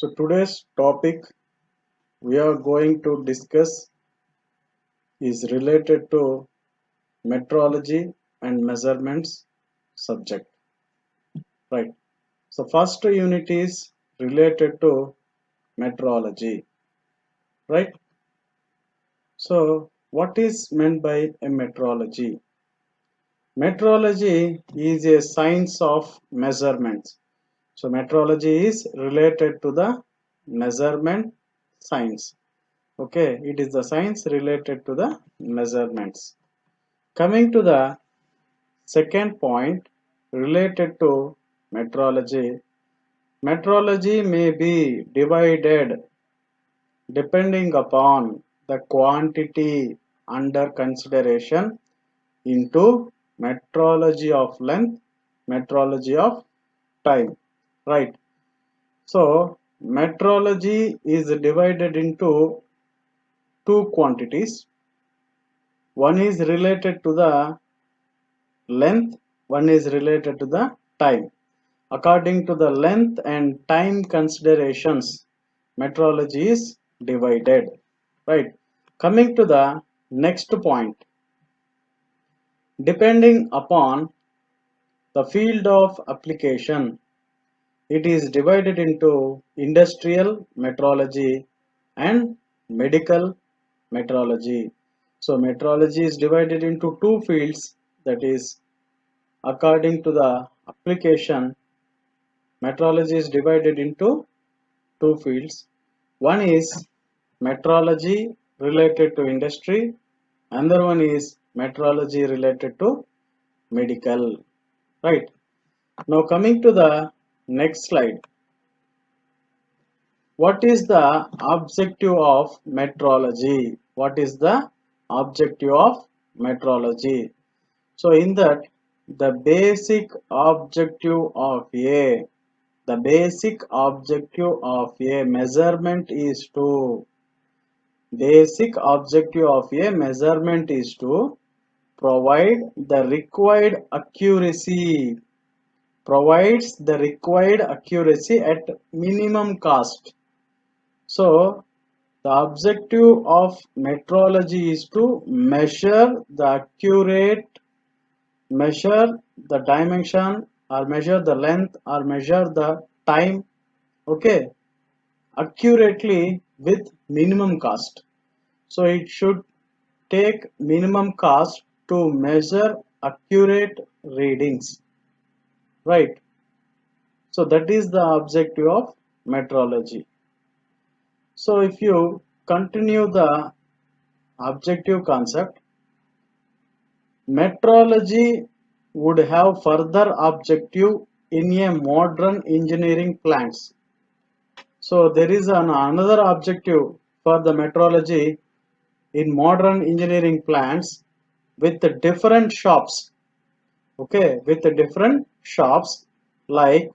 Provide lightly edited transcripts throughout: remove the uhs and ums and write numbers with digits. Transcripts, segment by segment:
So today's topic we are going to discuss is related to metrology and measurements subject, right? So first unit is related to metrology, right? So what is meant by a metrology? Metrology is a science of measurements. So metrology is related to the measurement science. Okay, it is the science related to the measurements. Coming to the second point related to metrology, metrology may be divided depending upon the quantity under consideration into metrology of length, metrology of time, right? So metrology is divided into two quantities. One is related to the length, one is related to the time. According to the length and time considerations, metrology is divided, right? Coming to the next point, depending upon the field of application, it is divided into industrial metrology and medical metrology. So metrology is divided into two fields, that is, according to the application, metrology is divided into two fields. One is metrology related to industry, another one is metrology related to medical. Right. Now coming to the next slide. What is the objective of metrology? What is the objective of metrology? So in that, the basic objective of a measurement is to provide the required accuracy at minimum cost. So the objective of metrology is to measure the dimension, or measure the length, or measure the time, okay, accurately with minimum cost. So it should take minimum cost to measure accurate readings, right? So that is the objective of metrology. So if you continue the objective concept, metrology would have further objective in a modern engineering plants. So there is another objective for the metrology in modern engineering plants with the different shops. Okay, with the different shops like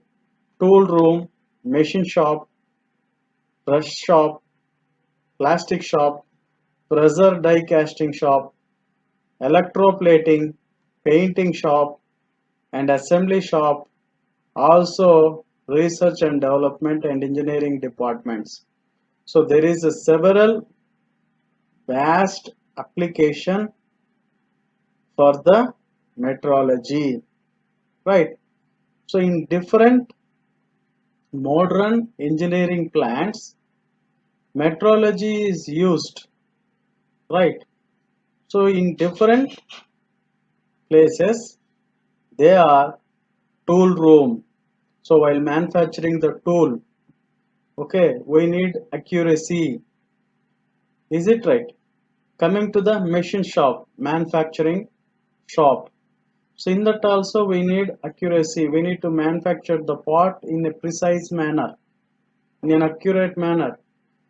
tool room, machine shop, brush shop, plastic shop, pressure die casting shop, electroplating, painting shop, and assembly shop, also research and development and engineering departments. So there is a several vast application for the metrology, right? So in different modern engineering plants, metrology is used, right? So in different places, they are tool room. So while manufacturing the tool, okay, we need accuracy. Is it right? Coming to the machine shop, manufacturing shop. So in that also we need accuracy. We need to manufacture the part in a precise manner, in an accurate manner.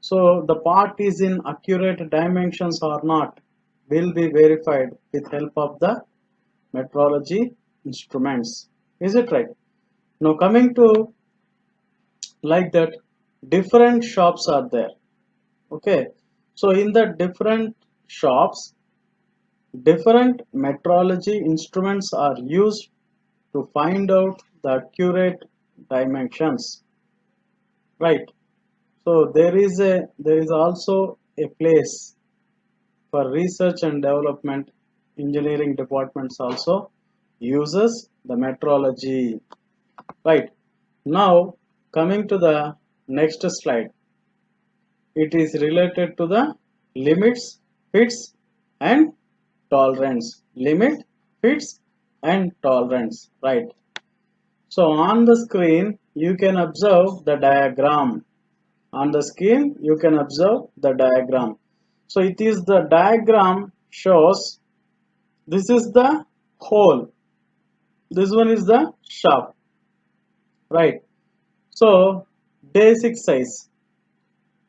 So the part is in accurate dimensions or not will be verified with help of the metrology instruments. Is it right? Now coming to like that, different shops are there. Okay, so in the different shops, different metrology instruments are used to find out the accurate dimensions, right? So there is also a place for research and development. Engineering departments also uses the metrology. Right. Now coming to the next slide. It is related to the limits, fits and tolerance. Limit, fits and tolerance. Right. So on the screen you can observe the diagram. On the screen you can observe the diagram. So it is the diagram shows this is the hole, this one is the shaft, right? So basic size,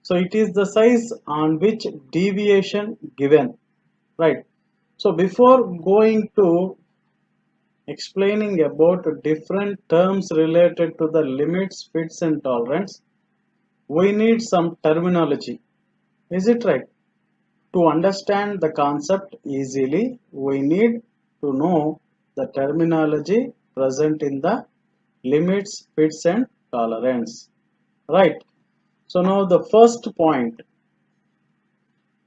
so it is the size on which deviation given, right? So before going to explaining about different terms related to the limits, fits and tolerance, we need some terminology, is it right? To understand the concept easily, we need to know the terminology present in the limits, fits and tolerance. Right. So now the first point,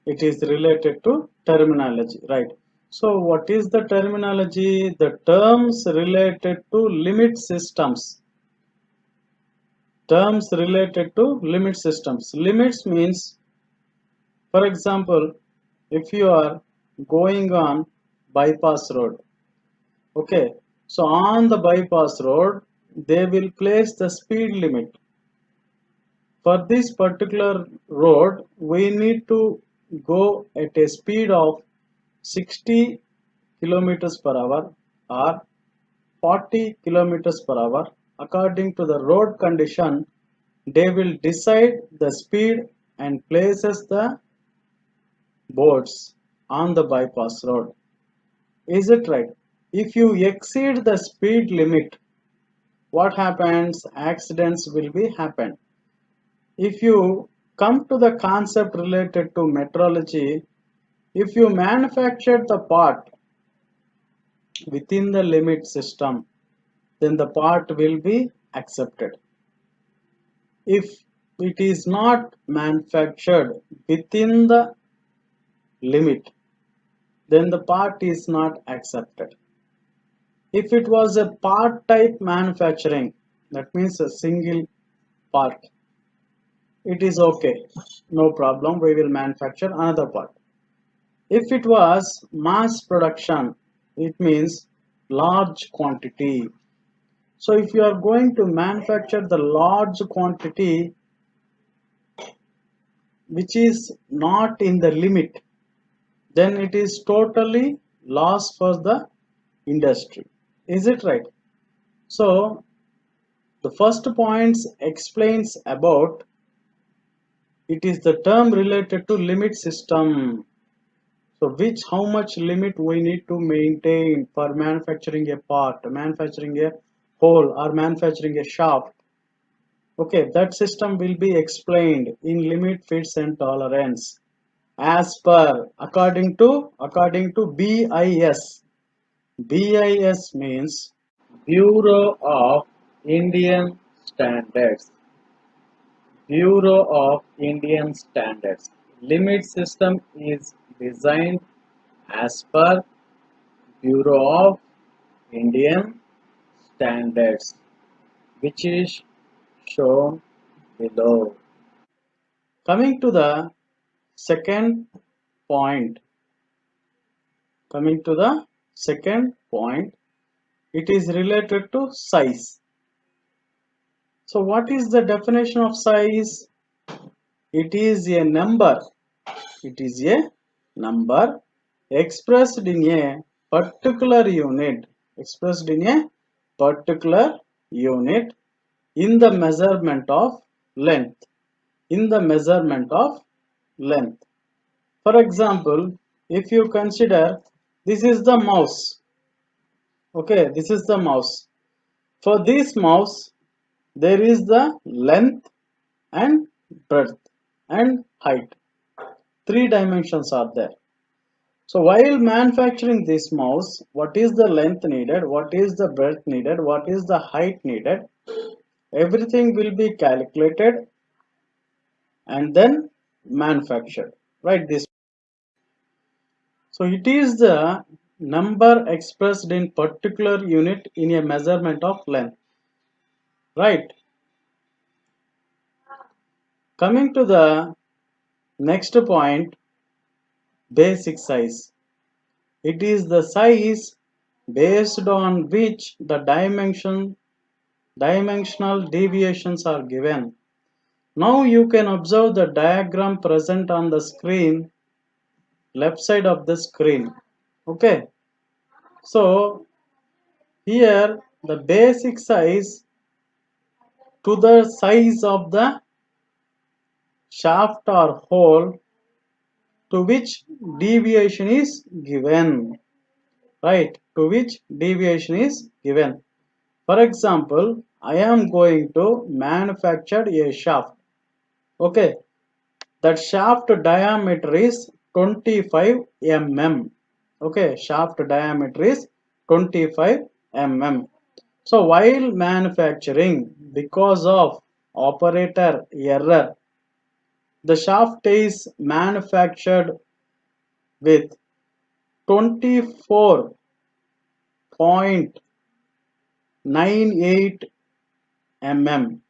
it is related to terminology. Right. So what is the terminology? The terms related to limit systems. Terms related to limit systems. Limits means, for example, if you are going on bypass road, okay, so on the bypass road they will place the speed limit. For this particular road we need to go at a speed of 60 kilometers per hour or 40 kilometers per hour. According to the road condition they will decide the speed and places the boards on the bypass road. Is it right? If you exceed the speed limit, what happens? Accidents will be happen. If you come to the concept related to metrology, if you manufacture the part within the limit system, then the part will be accepted. If it is not manufactured within the limit, then the part is not accepted. If it was a part type manufacturing, that means a single part, it is okay, no problem, we will manufacture another part. If it was mass production, it means large quantity. So if you are going to manufacture the large quantity which is not in the limit, then it is totally loss for the industry. Is it right? So the first points explains about, it is the term related to limit system. So which how much limit we need to maintain for manufacturing a part, manufacturing a hole or manufacturing a shaft. Okay, that system will be explained in limit, fits and tolerance as per according to BIS. BIS means Bureau of Indian Standards. Bureau of Indian Standards. Limit system is designed as per Bureau of Indian Standards, which is shown below. Coming to the second point, coming to the second point, it is related to size. So what is the definition of size? It is a number. It is a number expressed in a particular unit. Expressed in a particular unit in the measurement of length. In the measurement of length. For example, if you consider this is the mouse. Okay, this is the mouse. For this mouse, there is the length and breadth and height. Three dimensions are there. So while manufacturing this mouse, what is the length needed, what is the breadth needed, what is the height needed, everything will be calculated and then manufactured, right? This, so it is the number expressed in particular unit in a measurement of length, right? Coming to the next point, basic size. It is the size based on which the dimensional deviations are given. Now you can observe the diagram present on the screen, left side of the screen. Okay, so here the basic size to the size of the shaft or hole to which deviation is given, right? To which deviation is given. For example, I am going to manufacture a shaft. Okay, that shaft diameter is 25 mm. Okay, shaft diameter is 25 mm. So while manufacturing, because of operator error, the shaft is manufactured with 24.98 mm.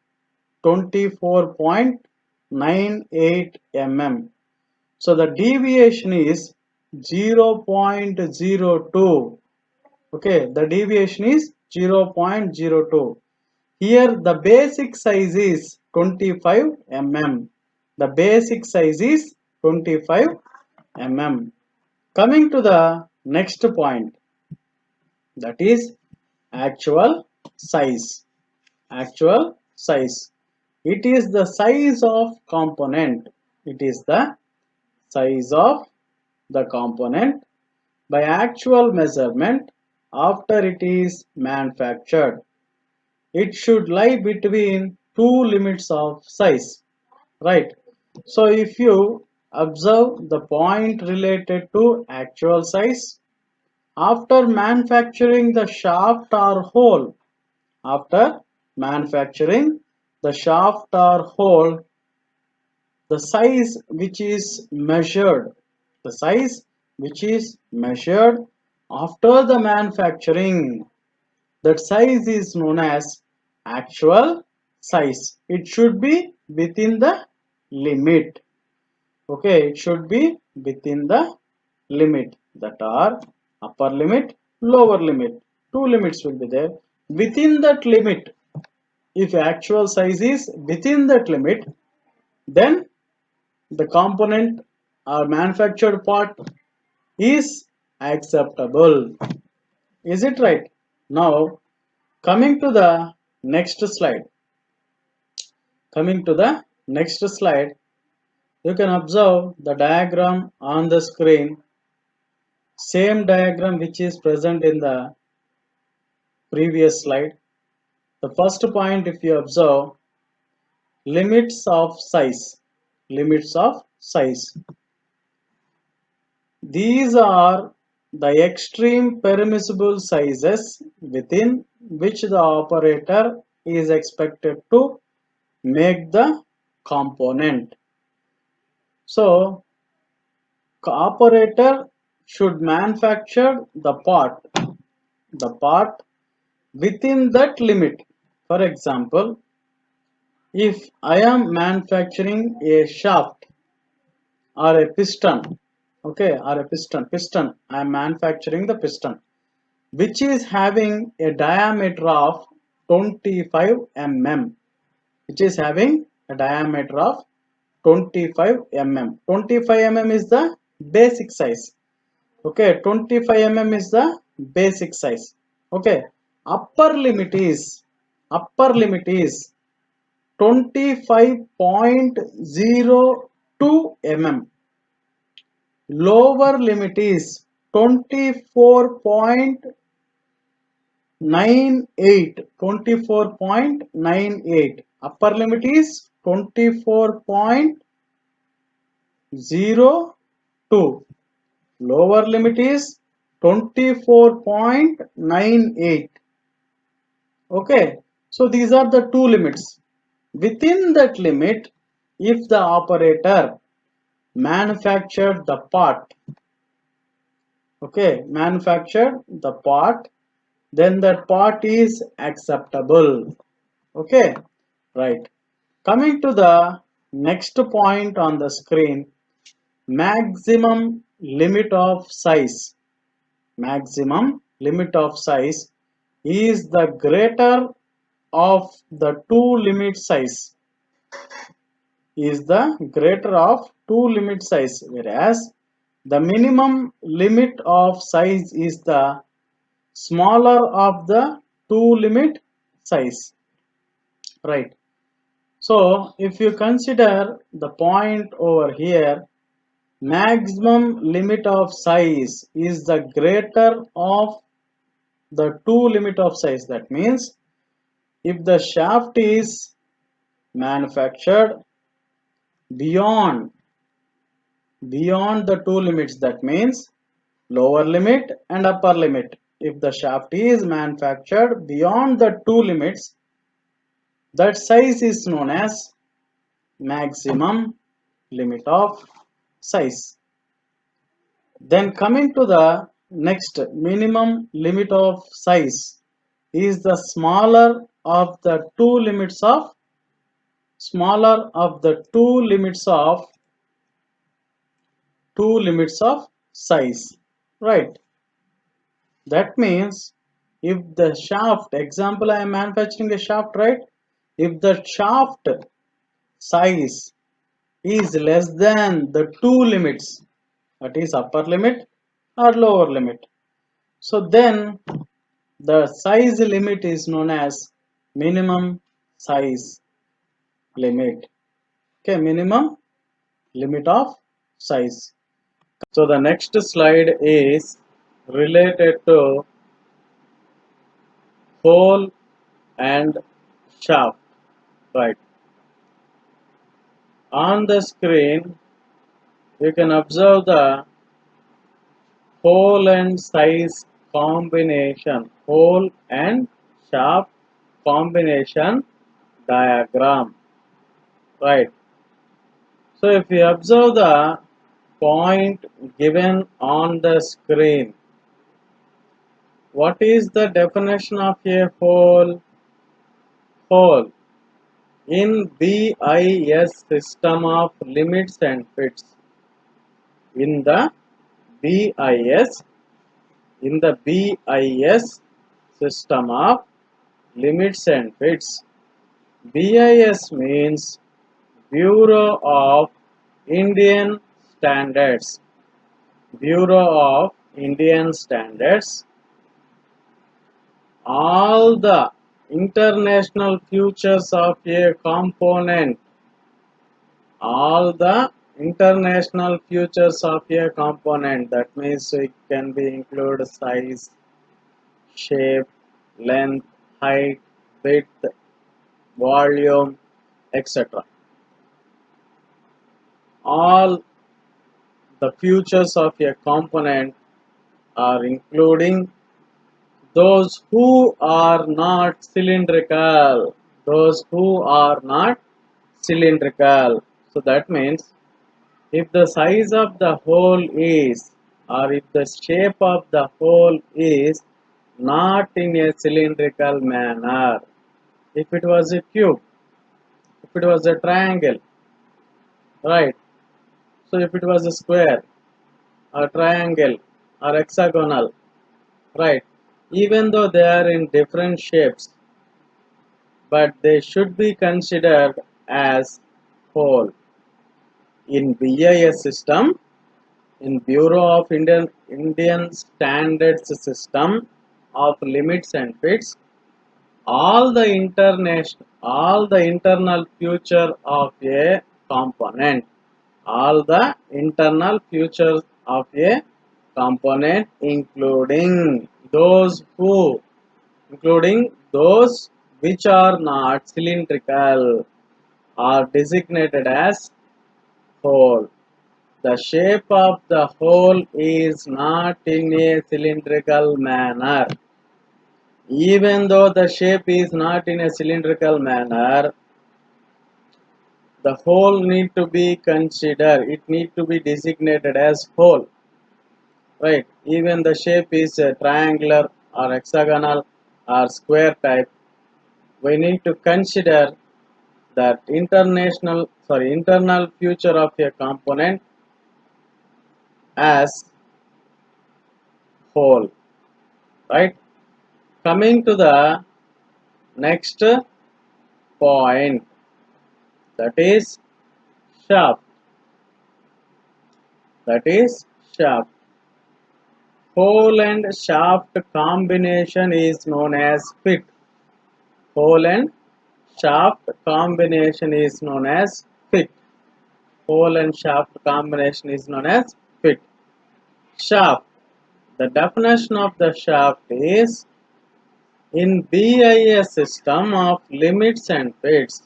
24.98 mm. So the deviation is 0.02. Okay, the deviation is 0.02. Here the basic size is 25 mm. The basic size is 25 mm. Coming to the next point, that is actual size. Actual size. It is the size of component. It is the size of the component by actual measurement after it is manufactured. It should lie between two limits of size, right? So if you observe the point related to actual size, after manufacturing the shaft or hole, after manufacturing the shaft or hole, the size which is measured, the size which is measured after the manufacturing, that size is known as actual size. It should be within the limit. Okay, it should be within the limit, that are upper limit, lower limit. Two limits will be there. Within that limit, if actual size is within that limit, then the component or manufactured part is acceptable. Is it right? Now, coming to the next slide. Coming to the next slide, you can observe the diagram on the screen. Same diagram which is present in the previous slide. The first point, if you observe, limits of size. Limits of size. These are the extreme permissible sizes within which the operator is expected to make the component. So, operator should manufacture the part within that limit. For example, if I am manufacturing a shaft or a piston, okay, or a piston, I am manufacturing the piston which is having a diameter of 25 mm, which is having a diameter of 25 mm. 25 mm is the basic size. Okay, 25 mm is the basic size. Okay, upper limit is upper limit is 25.02 mm. Lower limit is 24.98. Upper limit is 24.02. Lower limit is 24.98. Okay, so these are the two limits. Within that limit, if the operator manufactured the part, okay, manufactured the part, then that part is acceptable. Okay, right. Coming to the next point on the screen, maximum limit of size. Maximum limit of size is the greater of the two limit size, is the greater of two limit size, whereas the minimum limit of size is the smaller of the two limit size, right? So if you consider the point over here, maximum limit of size is the greater of the two limit of size. That means if the shaft is manufactured beyond the two limits, that means lower limit and upper limit. If the shaft is manufactured beyond the two limits, that size is known as maximum limit of size. Then coming to the next, minimum limit of size is the smaller of the two limits of size, right? That means if the shaft, example, I am manufacturing a shaft, right? If the shaft size is less than the two limits, that is upper limit or lower limit, so then the size limit is known as minimum size limit. Okay, minimum limit of size. So the next slide is related to hole and shaft, right? On the screen you can observe the hole and size combination, hole and shaft combination diagram, right? So if you observe the point given on the screen, what is the definition of a hole? Hole in BIS system of limits and fits. In the BIS, system of limits and fits. BIS means Bureau of Indian Standards. Bureau of Indian Standards. All the international features of a component. All the international features of a component. That means it can be include size, shape, length, height, width, volume, etc. All the features of a component are including those who are not cylindrical. Those who are not cylindrical. So that means if the size of the hole is, or if the shape of the hole is not in a cylindrical manner, if it was a cube, if it was a triangle, right? So if it was a square, or triangle, or hexagonal, right? Even though they are in different shapes, but they should be considered as whole. In BIS system, in Bureau of Indian Standards system of limits and fits, all the internal feature of a component, all the internal features of a component, including those which are not cylindrical, are designated as whole. The shape of the hole is not in a cylindrical manner. Even though the shape is not in a cylindrical manner, the whole need to be considered. It need to be designated as whole, right? Even the shape is triangular or hexagonal or square type. We need to consider that internal feature of a component as whole, right? Coming to the next point, that is shaft. That is shaft. Hole and shaft combination is known as fit. Hole and shaft combination is known as fit. Hole and shaft combination is known as fit. Shaft. The definition of the shaft is in BIS system of limits and fits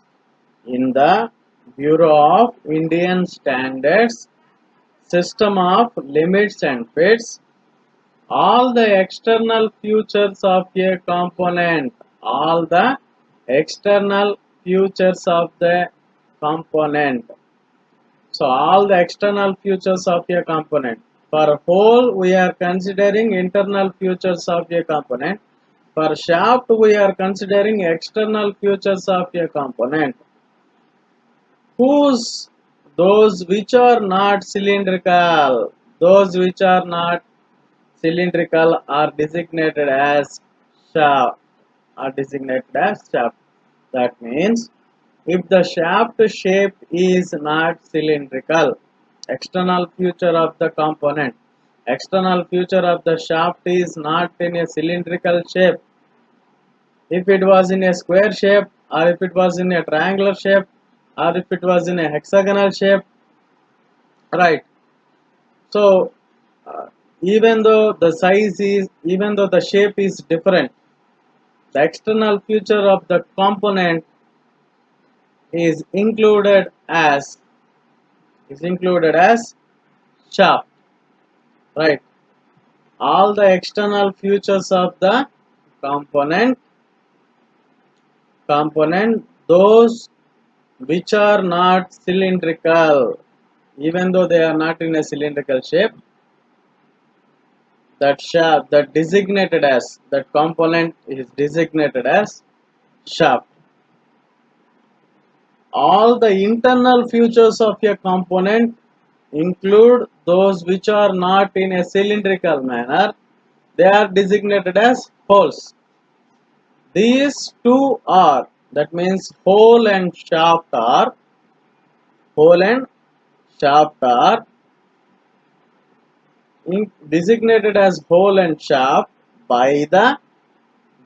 in the Bureau of Indian Standards system of limits and fits, all the external features of a component, all the external features of the component. So all the external features of a component. For whole, we are considering internal features of a component. For shaft, we are considering external features of a component. Whose those which are not cylindrical, those which are not cylindrical are designated as shaft. Are designated as shaft. That means if the shaft shape is not cylindrical, external feature of the component, external feature of the shaft is not in a cylindrical shape. If it was in a square shape, or if it was in a triangular shape, or if it was in a hexagonal shape, right? So even though the shape is different, the external feature of the component is included as shaft, right? All the external features of the component those which are not cylindrical, even though they are not in a cylindrical shape, that component is designated as shaft. All the internal features of a component include those which are not in a cylindrical manner. They are designated as holes. These two are, that means hole and shaft are designated as hole and shaft by the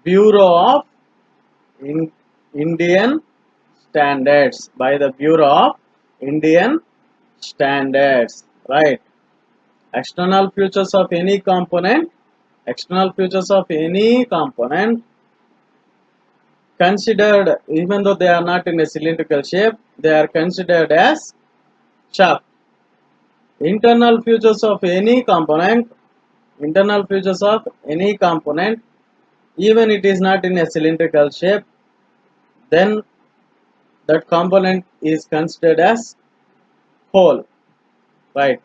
Bureau of Indian Standards. By the Bureau of Indian Standards, right? External features of any component, external features of any component considered, even though they are not in a cylindrical shape, they are considered as shaft. Internal features of any component, internal features of any component, even it is not in a cylindrical shape, then that component is considered as whole, right?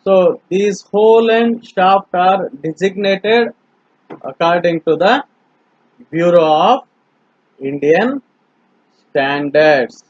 So these hole and shaft are designated according to the Bureau of Indian Standards.